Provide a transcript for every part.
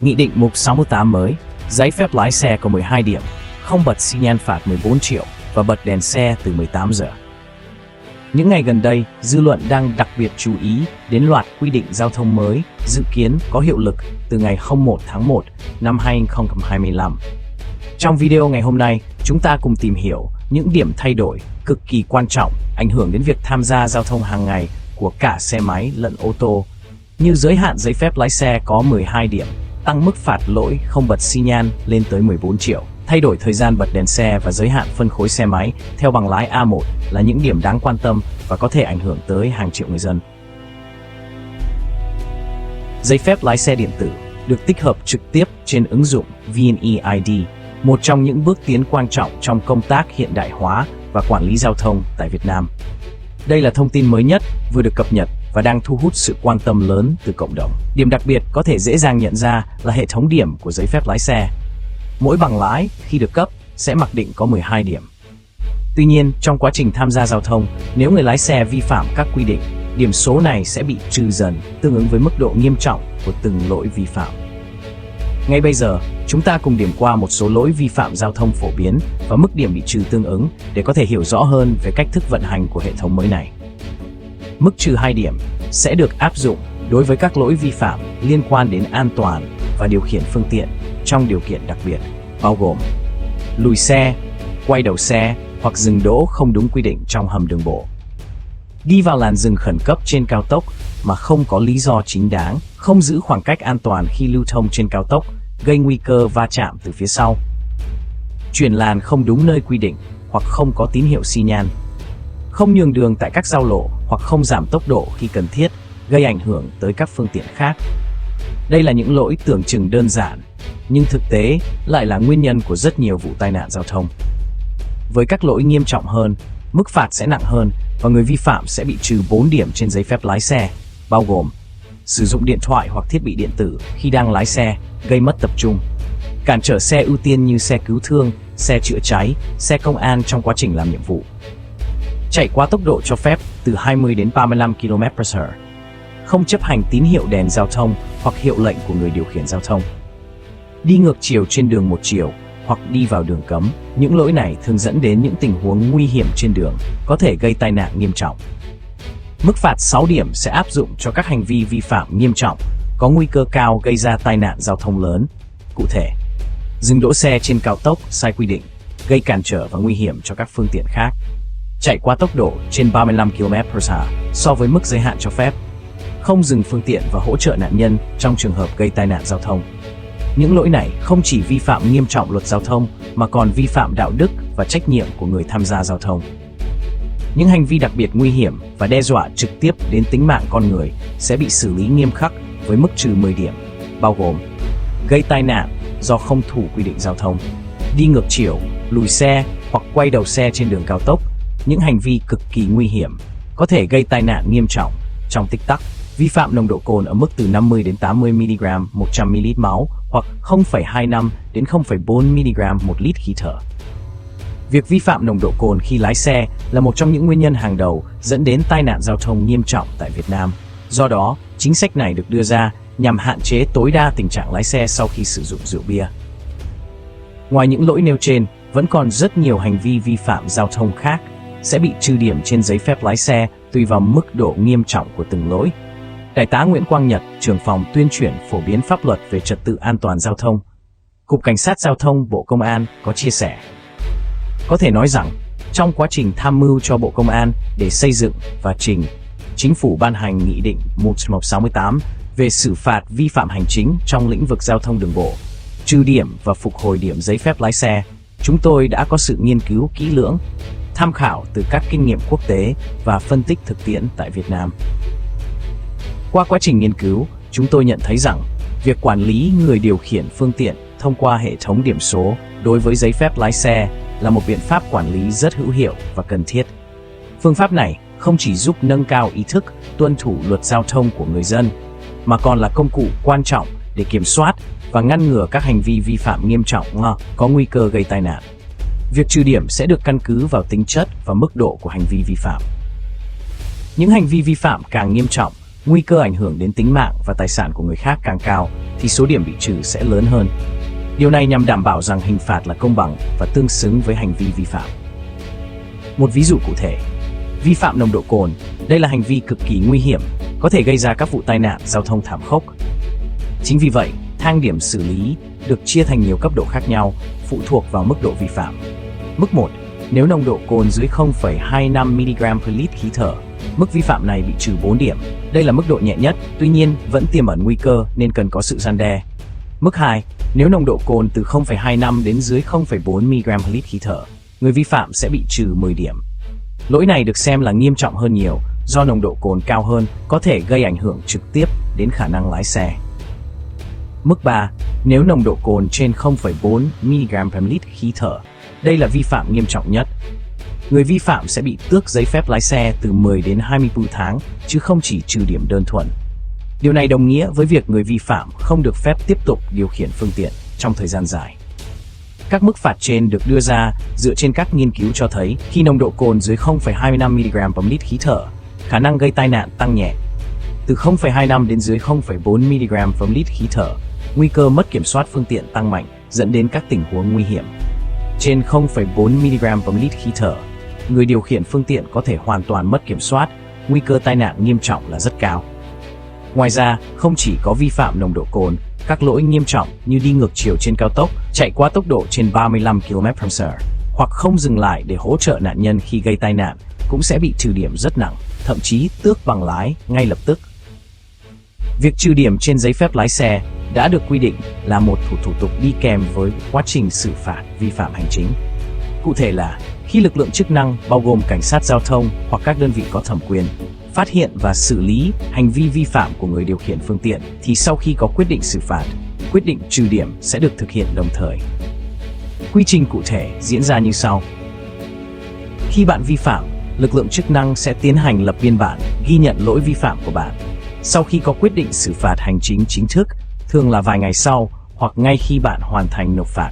Nghị định mục 68 mới, giấy phép lái xe có 12 điểm, không bật xi nhan phạt 14 triệu và bật đèn xe từ 18 giờ. Những ngày gần đây, dư luận đang đặc biệt chú ý đến loạt quy định giao thông mới dự kiến có hiệu lực từ ngày 1 tháng 1 năm 2025. Trong video ngày hôm nay, chúng ta cùng tìm hiểu những điểm thay đổi cực kỳ quan trọng ảnh hưởng đến việc tham gia giao thông hàng ngày của cả xe máy lẫn ô tô, như giới hạn giấy phép lái xe có 12 điểm, tăng mức phạt lỗi không bật xi nhan lên tới 14 triệu, thay đổi thời gian bật đèn xe và giới hạn phân khối xe máy theo bằng lái A1 là những điểm đáng quan tâm và có thể ảnh hưởng tới hàng triệu người dân. Giấy phép lái xe điện tử được tích hợp trực tiếp trên ứng dụng VNeID, một trong những bước tiến quan trọng trong công tác hiện đại hóa và quản lý giao thông tại Việt Nam. Đây là thông tin mới nhất vừa được cập nhật và đang thu hút sự quan tâm lớn từ cộng đồng. Điểm đặc biệt có thể dễ dàng nhận ra là hệ thống điểm của giấy phép lái xe. Mỗi bằng lái khi được cấp sẽ mặc định có 12 điểm. Tuy nhiên, trong quá trình tham gia giao thông, nếu người lái xe vi phạm các quy định, điểm số này sẽ bị trừ dần tương ứng với mức độ nghiêm trọng của từng lỗi vi phạm. Ngay bây giờ, chúng ta cùng điểm qua một số lỗi vi phạm giao thông phổ biến và mức điểm bị trừ tương ứng để có thể hiểu rõ hơn về cách thức vận hành của hệ thống mới này. Mức trừ 2 điểm sẽ được áp dụng đối với các lỗi vi phạm liên quan đến an toàn và điều khiển phương tiện trong điều kiện đặc biệt, bao gồm lùi xe, quay đầu xe hoặc dừng đỗ không đúng quy định trong hầm đường bộ, đi vào làn dừng khẩn cấp trên cao tốc mà không có lý do chính đáng, không giữ khoảng cách an toàn khi lưu thông trên cao tốc, gây nguy cơ va chạm từ phía sau, chuyển làn không đúng nơi quy định hoặc không có tín hiệu xi nhan, không nhường đường tại các giao lộ hoặc không giảm tốc độ khi cần thiết, gây ảnh hưởng tới các phương tiện khác. Đây là những lỗi tưởng chừng đơn giản, nhưng thực tế lại là nguyên nhân của rất nhiều vụ tai nạn giao thông. Với các lỗi nghiêm trọng hơn, mức phạt sẽ nặng hơn và người vi phạm sẽ bị trừ 4 điểm trên giấy phép lái xe, bao gồm sử dụng điện thoại hoặc thiết bị điện tử khi đang lái xe, gây mất tập trung, cản trở xe ưu tiên như xe cứu thương, xe chữa cháy, xe công an trong quá trình làm nhiệm vụ, chạy quá tốc độ cho phép từ 20 đến 35 km/h, không chấp hành tín hiệu đèn giao thông hoặc hiệu lệnh của người điều khiển giao thông, đi ngược chiều trên đường một chiều hoặc đi vào đường cấm. Những lỗi này thường dẫn đến những tình huống nguy hiểm trên đường, có thể gây tai nạn nghiêm trọng. Mức phạt 6 điểm sẽ áp dụng cho các hành vi vi phạm nghiêm trọng, có nguy cơ cao gây ra tai nạn giao thông lớn. Cụ thể, dừng đỗ xe trên cao tốc sai quy định, gây cản trở và nguy hiểm cho các phương tiện khác, chạy quá tốc độ trên 35 km/h so với mức giới hạn cho phép, không dừng phương tiện và hỗ trợ nạn nhân trong trường hợp gây tai nạn giao thông. Những lỗi này không chỉ vi phạm nghiêm trọng luật giao thông mà còn vi phạm đạo đức và trách nhiệm của người tham gia giao thông. Những hành vi đặc biệt nguy hiểm và đe dọa trực tiếp đến tính mạng con người sẽ bị xử lý nghiêm khắc với mức trừ 10 điểm, bao gồm gây tai nạn do không thủ quy định giao thông, đi ngược chiều, lùi xe hoặc quay đầu xe trên đường cao tốc, những hành vi cực kỳ nguy hiểm, có thể gây tai nạn nghiêm trọng trong tích tắc, vi phạm nồng độ cồn ở mức từ 50 đến 80 mg 100 ml máu hoặc 0,25 đến 0,4 mg 1 lít khí thở. Việc vi phạm nồng độ cồn khi lái xe là một trong những nguyên nhân hàng đầu dẫn đến tai nạn giao thông nghiêm trọng tại Việt Nam. Do đó, chính sách này được đưa ra nhằm hạn chế tối đa tình trạng lái xe sau khi sử dụng rượu bia. Ngoài những lỗi nêu trên, vẫn còn rất nhiều hành vi vi phạm giao thông khác sẽ bị trừ điểm trên giấy phép lái xe tùy vào mức độ nghiêm trọng của từng lỗi. Đại tá Nguyễn Quang Nhật, trưởng phòng tuyên truyền phổ biến pháp luật về trật tự an toàn giao thông, Cục Cảnh sát Giao thông Bộ Công an có chia sẻ. Có thể nói rằng, trong quá trình tham mưu cho Bộ Công an để xây dựng và trình Chính phủ ban hành Nghị định 168 về xử phạt vi phạm hành chính trong lĩnh vực giao thông đường bộ, trừ điểm và phục hồi điểm giấy phép lái xe, chúng tôi đã có sự nghiên cứu kỹ lưỡng, tham khảo từ các kinh nghiệm quốc tế và phân tích thực tiễn tại Việt Nam. Qua quá trình nghiên cứu, chúng tôi nhận thấy rằng việc quản lý người điều khiển phương tiện thông qua hệ thống điểm số đối với giấy phép lái xe là một biện pháp quản lý rất hữu hiệu và cần thiết. Phương pháp này không chỉ giúp nâng cao ý thức tuân thủ luật giao thông của người dân, mà còn là công cụ quan trọng để kiểm soát và ngăn ngừa các hành vi vi phạm nghiêm trọng có nguy cơ gây tai nạn. Việc trừ điểm sẽ được căn cứ vào tính chất và mức độ của hành vi vi phạm. Những hành vi vi phạm càng nghiêm trọng, nguy cơ ảnh hưởng đến tính mạng và tài sản của người khác càng cao thì số điểm bị trừ sẽ lớn hơn. Điều này nhằm đảm bảo rằng hình phạt là công bằng và tương xứng với hành vi vi phạm. Một ví dụ cụ thể, vi phạm nồng độ cồn, đây là hành vi cực kỳ nguy hiểm, có thể gây ra các vụ tai nạn giao thông thảm khốc. Chính vì vậy, thang điểm xử lý được chia thành nhiều cấp độ khác nhau, phụ thuộc vào mức độ vi phạm. Mức 1, nếu nồng độ cồn dưới 0,25mg/lít khí thở, mức vi phạm này bị trừ 4 điểm. Đây là mức độ nhẹ nhất, tuy nhiên vẫn tiềm ẩn nguy cơ nên cần có sự răn đe. Mức 2, nếu nồng độ cồn từ 0,25 đến dưới 0,4mg/lít khí thở, người vi phạm sẽ bị trừ 10 điểm. Lỗi này được xem là nghiêm trọng hơn nhiều, do nồng độ cồn cao hơn có thể gây ảnh hưởng trực tiếp đến khả năng lái xe. Mức 3, nếu nồng độ cồn trên 0,4mg/lít khí thở, đây là vi phạm nghiêm trọng nhất. Người vi phạm sẽ bị tước giấy phép lái xe từ 10 đến 24 tháng, chứ không chỉ trừ điểm đơn thuần. Điều này đồng nghĩa với việc người vi phạm không được phép tiếp tục điều khiển phương tiện trong thời gian dài. Các mức phạt trên được đưa ra dựa trên các nghiên cứu cho thấy khi nồng độ cồn dưới 0,25mg/lít khí thở, khả năng gây tai nạn tăng nhẹ. Từ 0,25 đến dưới 0,4mg/lít khí thở, nguy cơ mất kiểm soát phương tiện tăng mạnh, dẫn đến các tình huống nguy hiểm. Trên 0,4mg/lít khí thở, người điều khiển phương tiện có thể hoàn toàn mất kiểm soát, nguy cơ tai nạn nghiêm trọng là rất cao. Ngoài ra, không chỉ có vi phạm nồng độ cồn, các lỗi nghiêm trọng như đi ngược chiều trên cao tốc, chạy quá tốc độ trên 35 km/h, hoặc không dừng lại để hỗ trợ nạn nhân khi gây tai nạn cũng sẽ bị trừ điểm rất nặng, thậm chí tước bằng lái ngay lập tức. Việc trừ điểm trên giấy phép lái xe đã được quy định là một thủ tục đi kèm với quá trình xử phạt vi phạm hành chính. Cụ thể là khi lực lượng chức năng bao gồm cảnh sát giao thông hoặc các đơn vị có thẩm quyền phát hiện và xử lý hành vi vi phạm của người điều khiển phương tiện, thì sau khi có quyết định xử phạt, quyết định trừ điểm sẽ được thực hiện đồng thời. Quy trình cụ thể diễn ra như sau. Khi bạn vi phạm, lực lượng chức năng sẽ tiến hành lập biên bản, ghi nhận lỗi vi phạm của bạn. Sau khi có quyết định xử phạt hành chính chính thức, thường là vài ngày sau hoặc ngay khi bạn hoàn thành nộp phạt,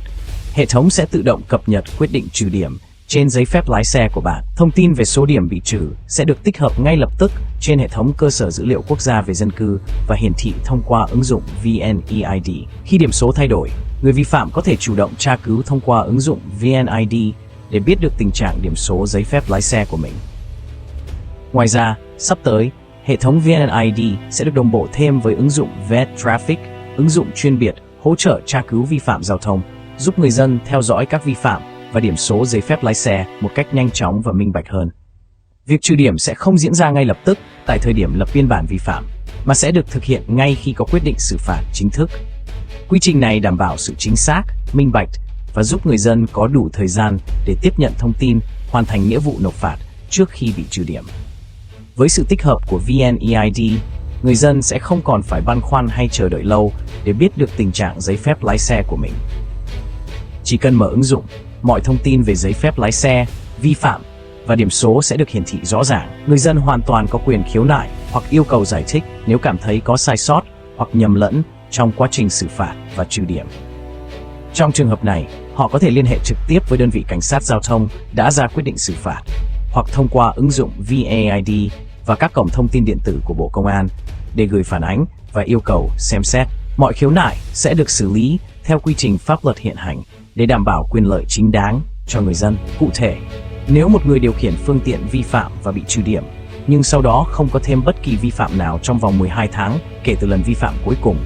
hệ thống sẽ tự động cập nhật quyết định trừ điểm trên giấy phép lái xe của bạn. Thông tin về số điểm bị trừ sẽ được tích hợp ngay lập tức trên hệ thống cơ sở dữ liệu quốc gia về dân cư và hiển thị thông qua ứng dụng VNeID. Khi điểm số thay đổi, người vi phạm có thể chủ động tra cứu thông qua ứng dụng VNeID để biết được tình trạng điểm số giấy phép lái xe của mình. Ngoài ra, sắp tới, hệ thống VNeID sẽ được đồng bộ thêm với ứng dụng VetTraffic, ứng dụng chuyên biệt hỗ trợ tra cứu vi phạm giao thông, giúp người dân theo dõi các vi phạm và điểm số giấy phép lái xe một cách nhanh chóng và minh bạch hơn. Việc trừ điểm sẽ không diễn ra ngay lập tức tại thời điểm lập biên bản vi phạm, mà sẽ được thực hiện ngay khi có quyết định xử phạt chính thức. Quy trình này đảm bảo sự chính xác, minh bạch và giúp người dân có đủ thời gian để tiếp nhận thông tin, hoàn thành nghĩa vụ nộp phạt trước khi bị trừ điểm. Với sự tích hợp của VNeID, người dân sẽ không còn phải băn khoăn hay chờ đợi lâu để biết được tình trạng giấy phép lái xe của mình. Chỉ cần mở ứng dụng, mọi thông tin về giấy phép lái xe, vi phạm và điểm số sẽ được hiển thị rõ ràng. Người dân hoàn toàn có quyền khiếu nại hoặc yêu cầu giải thích nếu cảm thấy có sai sót hoặc nhầm lẫn trong quá trình xử phạt và trừ điểm. Trong trường hợp này, họ có thể liên hệ trực tiếp với đơn vị cảnh sát giao thông đã ra quyết định xử phạt, hoặc thông qua ứng dụng VNeID và các cổng thông tin điện tử của Bộ Công an để gửi phản ánh và yêu cầu xem xét. Mọi khiếu nại sẽ được xử lý theo quy trình pháp luật hiện hành để đảm bảo quyền lợi chính đáng cho người dân. Cụ thể, nếu một người điều khiển phương tiện vi phạm và bị trừ điểm, nhưng sau đó không có thêm bất kỳ vi phạm nào trong vòng 12 tháng kể từ lần vi phạm cuối cùng,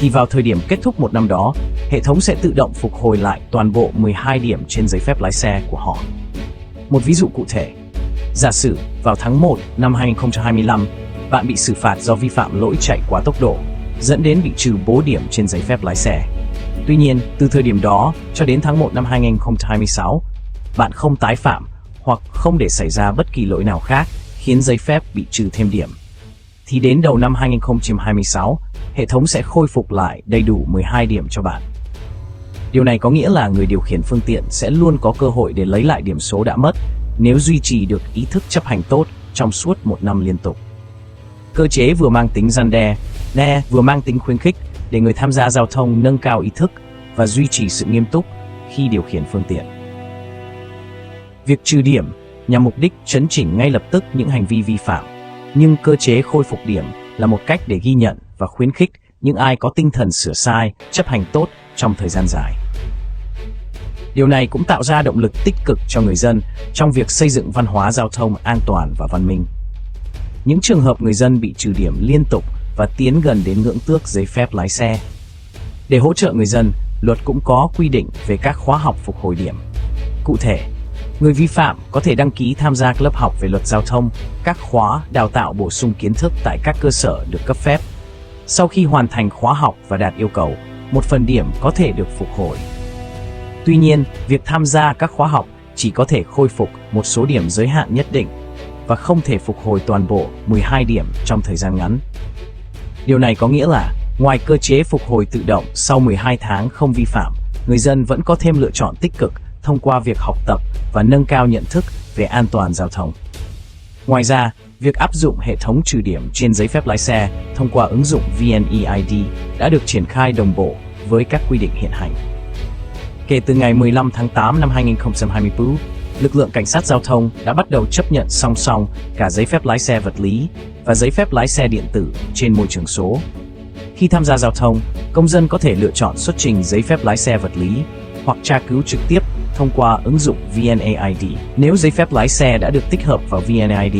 thì vào thời điểm kết thúc một năm đó, hệ thống sẽ tự động phục hồi lại toàn bộ 12 điểm trên giấy phép lái xe của họ. Một ví dụ cụ thể, giả sử vào tháng 1 năm 2025, bạn bị xử phạt do vi phạm lỗi chạy quá tốc độ, dẫn đến bị trừ 4 điểm trên giấy phép lái xe. Tuy nhiên, từ thời điểm đó cho đến tháng 1 năm 2026, bạn không tái phạm hoặc không để xảy ra bất kỳ lỗi nào khác khiến giấy phép bị trừ thêm điểm, thì đến đầu năm 2026, hệ thống sẽ khôi phục lại đầy đủ 12 điểm cho bạn. Điều này có nghĩa là người điều khiển phương tiện sẽ luôn có cơ hội để lấy lại điểm số đã mất nếu duy trì được ý thức chấp hành tốt trong suốt một năm liên tục. Cơ chế vừa mang tính răn đe, vừa mang tính khuyến khích để người tham gia giao thông nâng cao ý thức và duy trì sự nghiêm túc khi điều khiển phương tiện. Việc trừ điểm nhằm mục đích chấn chỉnh ngay lập tức những hành vi vi phạm, nhưng cơ chế khôi phục điểm là một cách để ghi nhận và khuyến khích những ai có tinh thần sửa sai, chấp hành tốt trong thời gian dài. Điều này cũng tạo ra động lực tích cực cho người dân trong việc xây dựng văn hóa giao thông an toàn và văn minh. Những trường hợp người dân bị trừ điểm liên tục và tiến gần đến ngưỡng tước giấy phép lái xe. Để hỗ trợ người dân, luật cũng có quy định về các khóa học phục hồi điểm. Cụ thể, người vi phạm có thể đăng ký tham gia lớp học về luật giao thông, các khóa đào tạo bổ sung kiến thức tại các cơ sở được cấp phép. Sau khi hoàn thành khóa học và đạt yêu cầu, một phần điểm có thể được phục hồi. Tuy nhiên, việc tham gia các khóa học chỉ có thể khôi phục một số điểm giới hạn nhất định và không thể phục hồi toàn bộ 12 điểm trong thời gian ngắn. Điều này có nghĩa là, ngoài cơ chế phục hồi tự động sau 12 tháng không vi phạm, người dân vẫn có thêm lựa chọn tích cực thông qua việc học tập và nâng cao nhận thức về an toàn giao thông. Ngoài ra, việc áp dụng hệ thống trừ điểm trên giấy phép lái xe thông qua ứng dụng VNeID đã được triển khai đồng bộ với các quy định hiện hành. Kể từ ngày 15 tháng 8 năm 2024, lực lượng cảnh sát giao thông đã bắt đầu chấp nhận song song cả giấy phép lái xe vật lý và giấy phép lái xe điện tử trên môi trường số. Khi tham gia giao thông, công dân có thể lựa chọn xuất trình giấy phép lái xe vật lý hoặc tra cứu trực tiếp thông qua ứng dụng VNeID. Nếu giấy phép lái xe đã được tích hợp vào VNeID,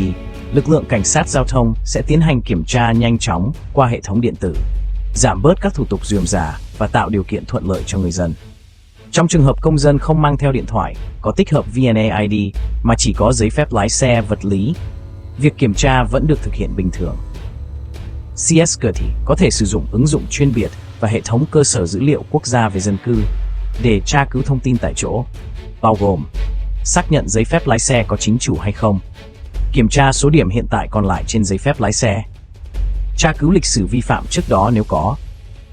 lực lượng cảnh sát giao thông sẽ tiến hành kiểm tra nhanh chóng qua hệ thống điện tử, giảm bớt các thủ tục rườm rà và tạo điều kiện thuận lợi cho người dân. Trong trường hợp công dân không mang theo điện thoại có tích hợp VNeID mà chỉ có giấy phép lái xe vật lý, việc kiểm tra vẫn được thực hiện bình thường. CS-Security có thể sử dụng ứng dụng chuyên biệt và hệ thống cơ sở dữ liệu quốc gia về dân cư để tra cứu thông tin tại chỗ, bao gồm xác nhận giấy phép lái xe có chính chủ hay không, kiểm tra số điểm hiện tại còn lại trên giấy phép lái xe, tra cứu lịch sử vi phạm trước đó nếu có.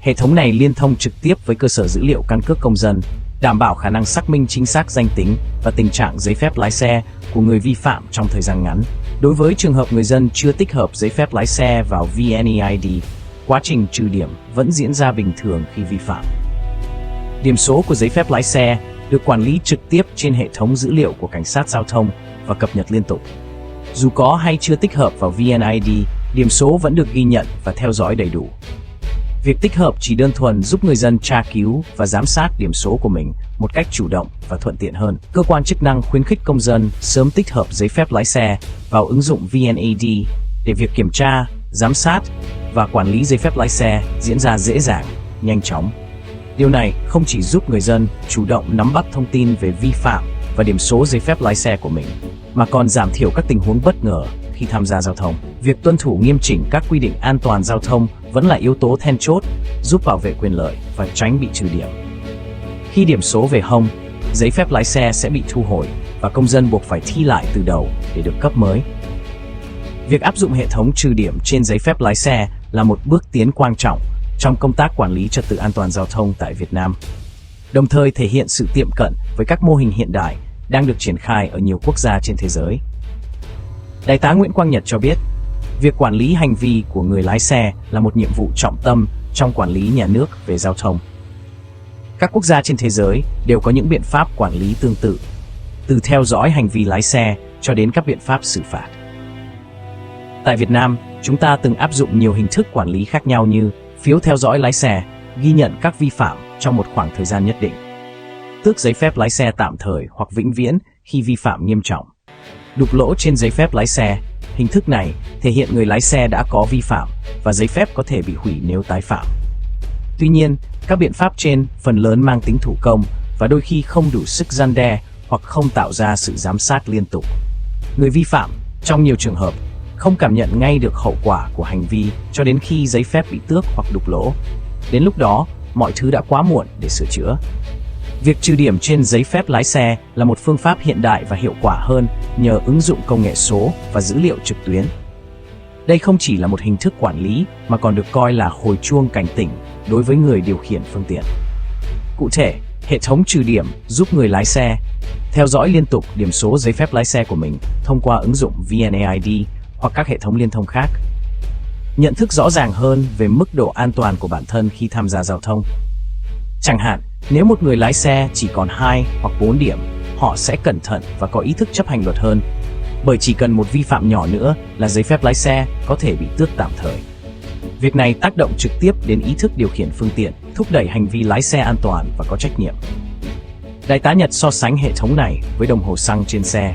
Hệ thống này liên thông trực tiếp với cơ sở dữ liệu căn cước công dân, đảm bảo khả năng xác minh chính xác danh tính và tình trạng giấy phép lái xe của người vi phạm trong thời gian ngắn. Đối với trường hợp người dân chưa tích hợp giấy phép lái xe vào VNeID, quá trình trừ điểm vẫn diễn ra bình thường khi vi phạm. Điểm số của giấy phép lái xe được quản lý trực tiếp trên hệ thống dữ liệu của cảnh sát giao thông và cập nhật liên tục. Dù có hay chưa tích hợp vào VNeID, điểm số vẫn được ghi nhận và theo dõi đầy đủ. Việc tích hợp chỉ đơn thuần giúp người dân tra cứu và giám sát điểm số của mình một cách chủ động và thuận tiện hơn. Cơ quan chức năng khuyến khích công dân sớm tích hợp giấy phép lái xe vào ứng dụng VNeID để việc kiểm tra, giám sát và quản lý giấy phép lái xe diễn ra dễ dàng, nhanh chóng. Điều này không chỉ giúp người dân chủ động nắm bắt thông tin về vi phạm và điểm số giấy phép lái xe của mình, mà còn giảm thiểu các tình huống bất ngờ khi tham gia giao thông. Việc tuân thủ nghiêm chỉnh các quy định an toàn giao thông vẫn là yếu tố then chốt giúp bảo vệ quyền lợi và tránh bị trừ điểm. Khi điểm số về hông, giấy phép lái xe sẽ bị thu hồi và công dân buộc phải thi lại từ đầu để được cấp mới. Việc áp dụng hệ thống trừ điểm trên giấy phép lái xe là một bước tiến quan trọng trong công tác quản lý trật tự an toàn giao thông tại Việt Nam, đồng thời thể hiện sự tiệm cận với các mô hình hiện đại đang được triển khai ở nhiều quốc gia trên thế giới. Đại tá Nguyễn Quang Nhật cho biết, việc quản lý hành vi của người lái xe là một nhiệm vụ trọng tâm trong quản lý nhà nước về giao thông. Các quốc gia trên thế giới đều có những biện pháp quản lý tương tự, từ theo dõi hành vi lái xe cho đến các biện pháp xử phạt. Tại Việt Nam, chúng ta từng áp dụng nhiều hình thức quản lý khác nhau như phiếu theo dõi lái xe, ghi nhận các vi phạm trong một khoảng thời gian nhất định, tước giấy phép lái xe tạm thời hoặc vĩnh viễn khi vi phạm nghiêm trọng, đục lỗ trên giấy phép lái xe. Hình thức này thể hiện người lái xe đã có vi phạm và giấy phép có thể bị hủy nếu tái phạm. Tuy nhiên, các biện pháp trên phần lớn mang tính thủ công và đôi khi không đủ sức răn đe hoặc không tạo ra sự giám sát liên tục. Người vi phạm, trong nhiều trường hợp, không cảm nhận ngay được hậu quả của hành vi cho đến khi giấy phép bị tước hoặc đục lỗ. Đến lúc đó, mọi thứ đã quá muộn để sửa chữa. Việc trừ điểm trên giấy phép lái xe là một phương pháp hiện đại và hiệu quả hơn nhờ ứng dụng công nghệ số và dữ liệu trực tuyến. Đây không chỉ là một hình thức quản lý mà còn được coi là hồi chuông cảnh tỉnh đối với người điều khiển phương tiện. Cụ thể, hệ thống trừ điểm giúp người lái xe theo dõi liên tục điểm số giấy phép lái xe của mình thông qua ứng dụng VNeID hoặc các hệ thống liên thông khác. Nhận thức rõ ràng hơn về mức độ an toàn của bản thân khi tham gia giao thông. Chẳng hạn, nếu một người lái xe chỉ còn 2 hoặc 4 điểm, họ sẽ cẩn thận và có ý thức chấp hành luật hơn, bởi chỉ cần một vi phạm nhỏ nữa là giấy phép lái xe có thể bị tước tạm thời. Việc này tác động trực tiếp đến ý thức điều khiển phương tiện, thúc đẩy hành vi lái xe an toàn và có trách nhiệm. Đại tá Nhật so sánh hệ thống này với đồng hồ xăng trên xe.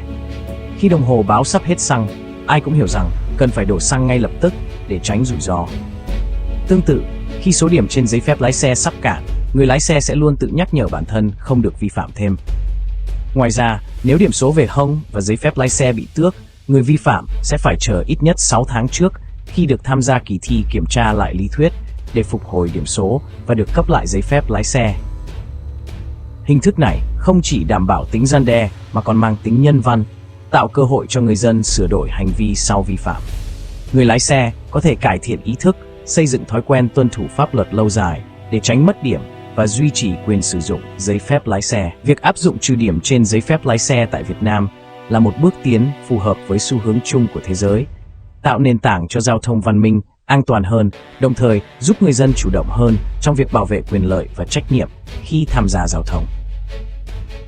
Khi đồng hồ báo sắp hết xăng, ai cũng hiểu rằng cần phải đổ xăng ngay lập tức để tránh rủi ro. Tương tự, khi số điểm trên giấy phép lái xe sắp cạn, người lái xe sẽ luôn tự nhắc nhở bản thân không được vi phạm thêm. Ngoài ra, nếu điểm số về không và giấy phép lái xe bị tước, người vi phạm sẽ phải chờ ít nhất 6 tháng trước khi được tham gia kỳ thi kiểm tra lại lý thuyết để phục hồi điểm số và được cấp lại giấy phép lái xe. Hình thức này không chỉ đảm bảo tính răn đe mà còn mang tính nhân văn, tạo cơ hội cho người dân sửa đổi hành vi sau vi phạm. Người lái xe có thể cải thiện ý thức, xây dựng thói quen tuân thủ pháp luật lâu dài để tránh mất điểm và duy trì quyền sử dụng giấy phép lái xe. Việc áp dụng trừ điểm trên giấy phép lái xe tại Việt Nam là một bước tiến phù hợp với xu hướng chung của thế giới, tạo nền tảng cho giao thông văn minh, an toàn hơn, đồng thời giúp người dân chủ động hơn trong việc bảo vệ quyền lợi và trách nhiệm khi tham gia giao thông.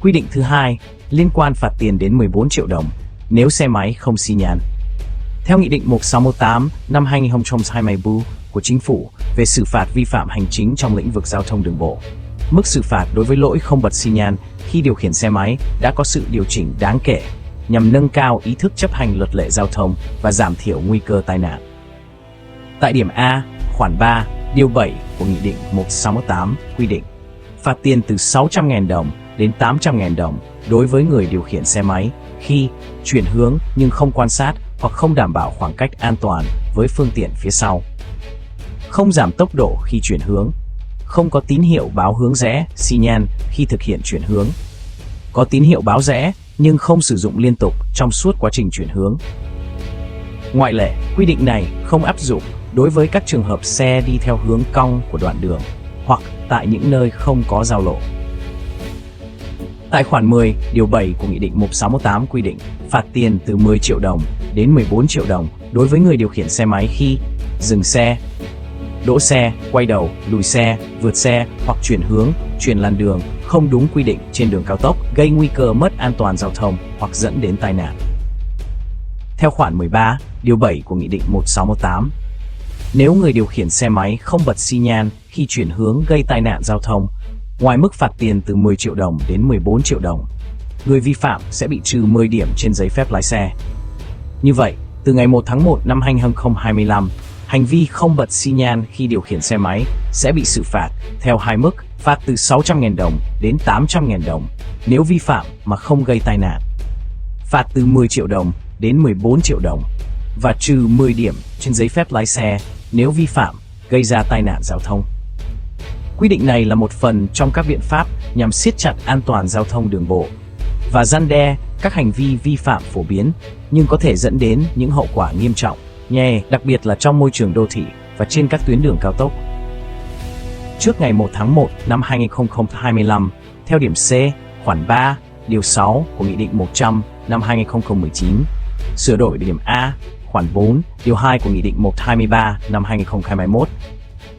Quy định thứ hai liên quan phạt tiền đến 14 triệu đồng nếu xe máy không xi nhan. Theo Nghị định 1618 năm 2024 của Chính phủ về xử phạt vi phạm hành chính trong lĩnh vực giao thông đường bộ, mức xử phạt đối với lỗi không bật xi nhan khi điều khiển xe máy đã có sự điều chỉnh đáng kể nhằm nâng cao ý thức chấp hành luật lệ giao thông và giảm thiểu nguy cơ tai nạn. Tại điểm A, khoản 3, điều 7 của Nghị định 1618 quy định phạt tiền từ 600.000 đồng đến 800.000 đồng đối với người điều khiển xe máy khi chuyển hướng nhưng không quan sát hoặc không đảm bảo khoảng cách an toàn với phương tiện phía sau, không giảm tốc độ khi chuyển hướng, không có tín hiệu báo hướng rẽ xi nhan khi thực hiện chuyển hướng, có tín hiệu báo rẽ nhưng không sử dụng liên tục trong suốt quá trình chuyển hướng. Ngoại lệ, quy định này không áp dụng đối với các trường hợp xe đi theo hướng cong của đoạn đường hoặc tại những nơi không có giao lộ. Tại khoản 10, điều 7 của Nghị định 1618 quy định phạt tiền từ 10 triệu đồng đến 14 triệu đồng đối với người điều khiển xe máy khi dừng xe, đỗ xe, quay đầu, lùi xe, vượt xe hoặc chuyển hướng, chuyển làn đường không đúng quy định trên đường cao tốc, gây nguy cơ mất an toàn giao thông hoặc dẫn đến tai nạn. Theo khoản 13, điều 7 của Nghị định 1618, nếu người điều khiển xe máy không bật xi nhan khi chuyển hướng gây tai nạn giao thông, ngoài mức phạt tiền từ 10 triệu đồng đến 14 triệu đồng, người vi phạm sẽ bị trừ 10 điểm trên giấy phép lái xe. Như vậy, từ ngày 1 tháng 1 năm 2025, hành vi không bật xi nhan khi điều khiển xe máy sẽ bị xử phạt theo hai mức phạt từ 600.000 đồng đến 800.000 đồng nếu vi phạm mà không gây tai nạn, phạt từ 10 triệu đồng đến 14 triệu đồng và trừ 10 điểm trên giấy phép lái xe nếu vi phạm gây ra tai nạn giao thông. Quy định này là một phần trong các biện pháp nhằm siết chặt an toàn giao thông đường bộ và răn đe các hành vi vi phạm phổ biến nhưng có thể dẫn đến những hậu quả nghiêm trọng, đặc biệt là trong môi trường đô thị và trên các tuyến đường cao tốc. Trước ngày 1 tháng 1 năm 2025, theo điểm C, khoản 3, điều 6 của Nghị định 100 năm 2019, sửa đổi điểm A, khoản 4, điều 2 của Nghị định 123 năm 2021,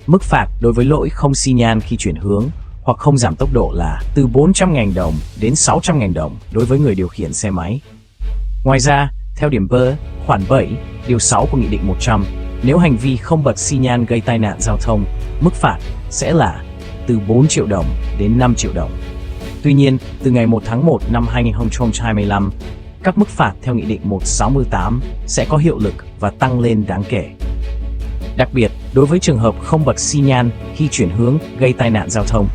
mức phạt đối với lỗi không xi nhan khi chuyển hướng hoặc không giảm tốc độ là từ 400.000 đồng đến 600.000 đồng đối với người điều khiển xe máy. Ngoài ra, theo điểm B, khoản 7, điều 6 của Nghị định 100, nếu hành vi không bật xi nhan gây tai nạn giao thông, mức phạt sẽ là từ 4 triệu đồng đến 5 triệu đồng. Tuy nhiên, từ ngày 1 tháng 1 năm 2025, các mức phạt theo Nghị định 1618 sẽ có hiệu lực và tăng lên đáng kể. Đặc biệt, đối với trường hợp không bật xi nhan khi chuyển hướng gây tai nạn giao thông,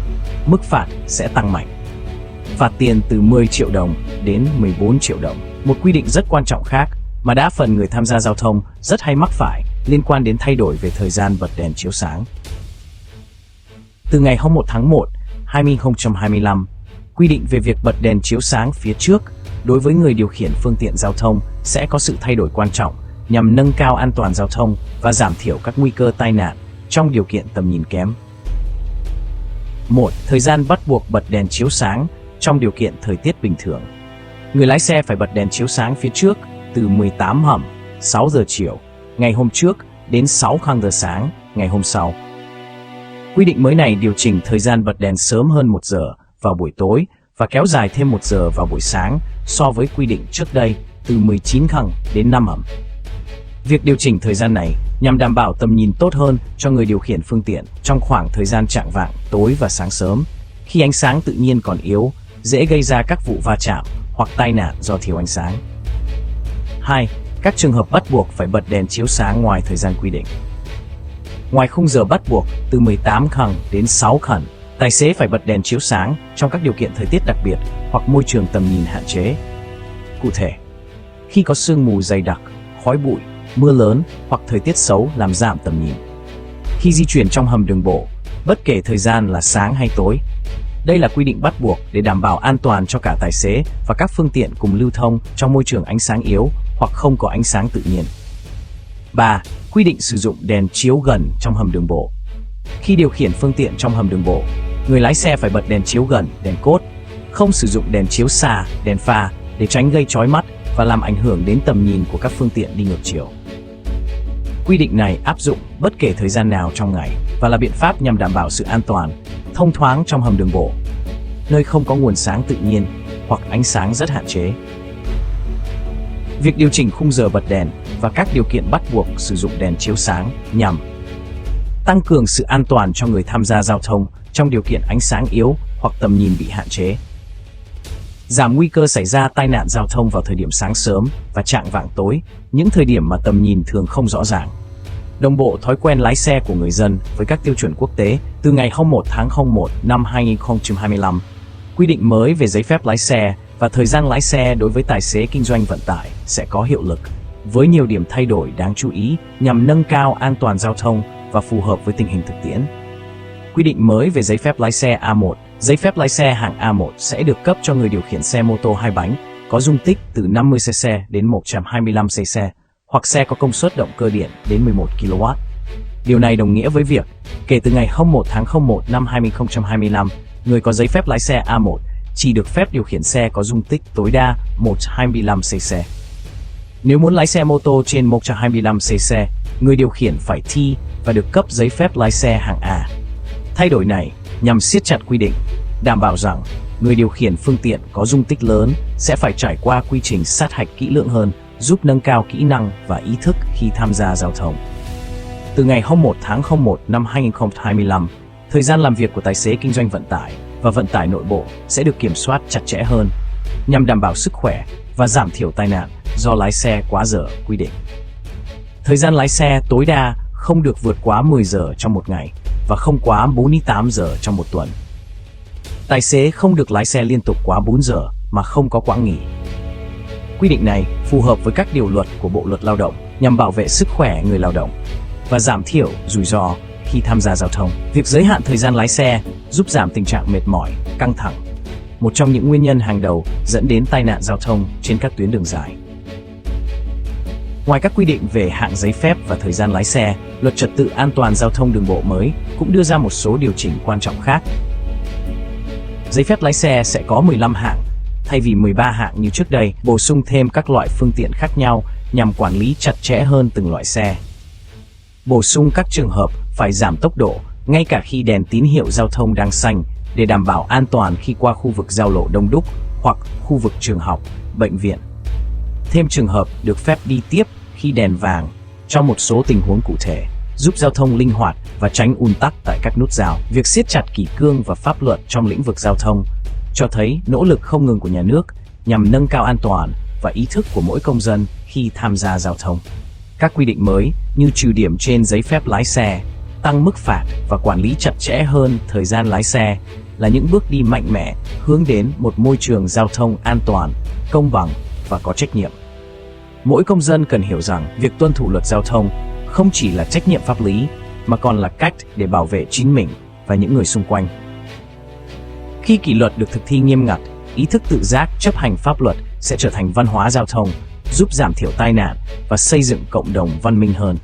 mức phạt sẽ tăng mạnh. Phạt tiền từ 10 triệu đồng đến 14 triệu đồng. Một quy định rất quan trọng khác mà đa phần người tham gia giao thông rất hay mắc phải liên quan đến thay đổi về thời gian bật đèn chiếu sáng. Từ ngày 1 tháng 1, 2025, quy định về việc bật đèn chiếu sáng phía trước đối với người điều khiển phương tiện giao thông sẽ có sự thay đổi quan trọng nhằm nâng cao an toàn giao thông và giảm thiểu các nguy cơ tai nạn trong điều kiện tầm nhìn kém. 1. Thời gian bắt buộc bật đèn chiếu sáng trong điều kiện thời tiết bình thường. Người lái xe phải bật đèn chiếu sáng phía trước từ 18 hầm 6 giờ chiều ngày hôm trước đến 6 giờ sáng ngày hôm sau. Quy định mới này điều chỉnh thời gian bật đèn sớm hơn 1 giờ vào buổi tối và kéo dài thêm 1 giờ vào buổi sáng so với quy định trước đây từ 19 đến 5 hầm. Việc điều chỉnh thời gian này nhằm đảm bảo tầm nhìn tốt hơn cho người điều khiển phương tiện trong khoảng thời gian chạng vạng, tối và sáng sớm, khi ánh sáng tự nhiên còn yếu, dễ gây ra các vụ va chạm hoặc tai nạn do thiếu ánh sáng. 2. Các trường hợp bắt buộc phải bật đèn chiếu sáng ngoài thời gian quy định. Ngoài khung giờ bắt buộc từ 18 khẩn đến 6 khẩn, tài xế phải bật đèn chiếu sáng trong các điều kiện thời tiết đặc biệt hoặc môi trường tầm nhìn hạn chế. Cụ thể, khi có sương mù dày đặc, khói bụi, mưa lớn hoặc thời tiết xấu làm giảm tầm nhìn. Khi di chuyển trong hầm đường bộ, bất kể thời gian là sáng hay tối. Đây là quy định bắt buộc để đảm bảo an toàn cho cả tài xế và các phương tiện cùng lưu thông trong môi trường ánh sáng yếu hoặc không có ánh sáng tự nhiên. 3. Quy định sử dụng đèn chiếu gần trong hầm đường bộ. Khi điều khiển phương tiện trong hầm đường bộ, người lái xe phải bật đèn chiếu gần, đèn cốt, không sử dụng đèn chiếu xa, đèn pha để tránh gây chói mắt và làm ảnh hưởng đến tầm nhìn của các phương tiện đi ngược chiều. Quy định này áp dụng bất kể thời gian nào trong ngày và là biện pháp nhằm đảm bảo sự an toàn, thông thoáng trong hầm đường bộ, nơi không có nguồn sáng tự nhiên hoặc ánh sáng rất hạn chế. Việc điều chỉnh khung giờ bật đèn và các điều kiện bắt buộc sử dụng đèn chiếu sáng nhằm tăng cường sự an toàn cho người tham gia giao thông trong điều kiện ánh sáng yếu hoặc tầm nhìn bị hạn chế, giảm nguy cơ xảy ra tai nạn giao thông vào thời điểm sáng sớm và chạng vạng tối, những thời điểm mà tầm nhìn thường không rõ ràng. Đồng bộ thói quen lái xe của người dân với các tiêu chuẩn quốc tế từ ngày 1 tháng 01 năm 2025, quy định mới về giấy phép lái xe và thời gian lái xe đối với tài xế kinh doanh vận tải sẽ có hiệu lực, với nhiều điểm thay đổi đáng chú ý nhằm nâng cao an toàn giao thông và phù hợp với tình hình thực tiễn. Quy định mới về giấy phép lái xe A1. Giấy phép lái xe hạng A1 sẽ được cấp cho người điều khiển xe mô tô hai bánh có dung tích từ 50cc đến 125cc hoặc xe có công suất động cơ điện đến 11 kW. Điều này đồng nghĩa với việc, kể từ ngày 1 tháng 01 năm 2025, người có giấy phép lái xe A1 chỉ được phép điều khiển xe có dung tích tối đa 125cc. Nếu muốn lái xe mô tô trên 125cc, người điều khiển phải thi và được cấp giấy phép lái xe hạng A. Thay đổi này nhằm siết chặt quy định, đảm bảo rằng người điều khiển phương tiện có dung tích lớn sẽ phải trải qua quy trình sát hạch kỹ lưỡng hơn, giúp nâng cao kỹ năng và ý thức khi tham gia giao thông. Từ ngày 1 tháng 01 năm 2025, thời gian làm việc của tài xế kinh doanh vận tải và vận tải nội bộ sẽ được kiểm soát chặt chẽ hơn, nhằm đảm bảo sức khỏe và giảm thiểu tai nạn do lái xe quá giờ quy định. Thời gian lái xe tối đa không được vượt quá 10 giờ trong một ngày và không quá 48 giờ trong một tuần. Tài xế không được lái xe liên tục quá 4 giờ mà không có quãng nghỉ. Quy định này phù hợp với các điều luật của Bộ Luật Lao động nhằm bảo vệ sức khỏe người lao động và giảm thiểu rủi ro khi tham gia giao thông. Việc giới hạn thời gian lái xe giúp giảm tình trạng mệt mỏi, căng thẳng, một trong những nguyên nhân hàng đầu dẫn đến tai nạn giao thông trên các tuyến đường dài. Ngoài các quy định về hạng giấy phép và thời gian lái xe, Luật Trật tự an toàn giao thông đường bộ mới cũng đưa ra một số điều chỉnh quan trọng khác. Giấy phép lái xe sẽ có 15 hạng, thay vì 13 hạng như trước đây, bổ sung thêm các loại phương tiện khác nhau nhằm quản lý chặt chẽ hơn từng loại xe. Bổ sung các trường hợp phải giảm tốc độ, ngay cả khi đèn tín hiệu giao thông đang xanh, để đảm bảo an toàn khi qua khu vực giao lộ đông đúc hoặc khu vực trường học, bệnh viện. Thêm trường hợp được phép đi tiếp khi đèn vàng trong một số tình huống cụ thể, giúp giao thông linh hoạt và tránh ùn tắc tại các nút giao. Việc siết chặt kỷ cương và pháp luật trong lĩnh vực giao thông cho thấy nỗ lực không ngừng của nhà nước nhằm nâng cao an toàn và ý thức của mỗi công dân khi tham gia giao thông. Các quy định mới như trừ điểm trên giấy phép lái xe, tăng mức phạt và quản lý chặt chẽ hơn thời gian lái xe là những bước đi mạnh mẽ hướng đến một môi trường giao thông an toàn, công bằng và có trách nhiệm. Mỗi công dân cần hiểu rằng việc tuân thủ luật giao thông không chỉ là trách nhiệm pháp lý mà còn là cách để bảo vệ chính mình và những người xung quanh. Khi kỷ luật được thực thi nghiêm ngặt, ý thức tự giác chấp hành pháp luật sẽ trở thành văn hóa giao thông, giúp giảm thiểu tai nạn và xây dựng cộng đồng văn minh hơn.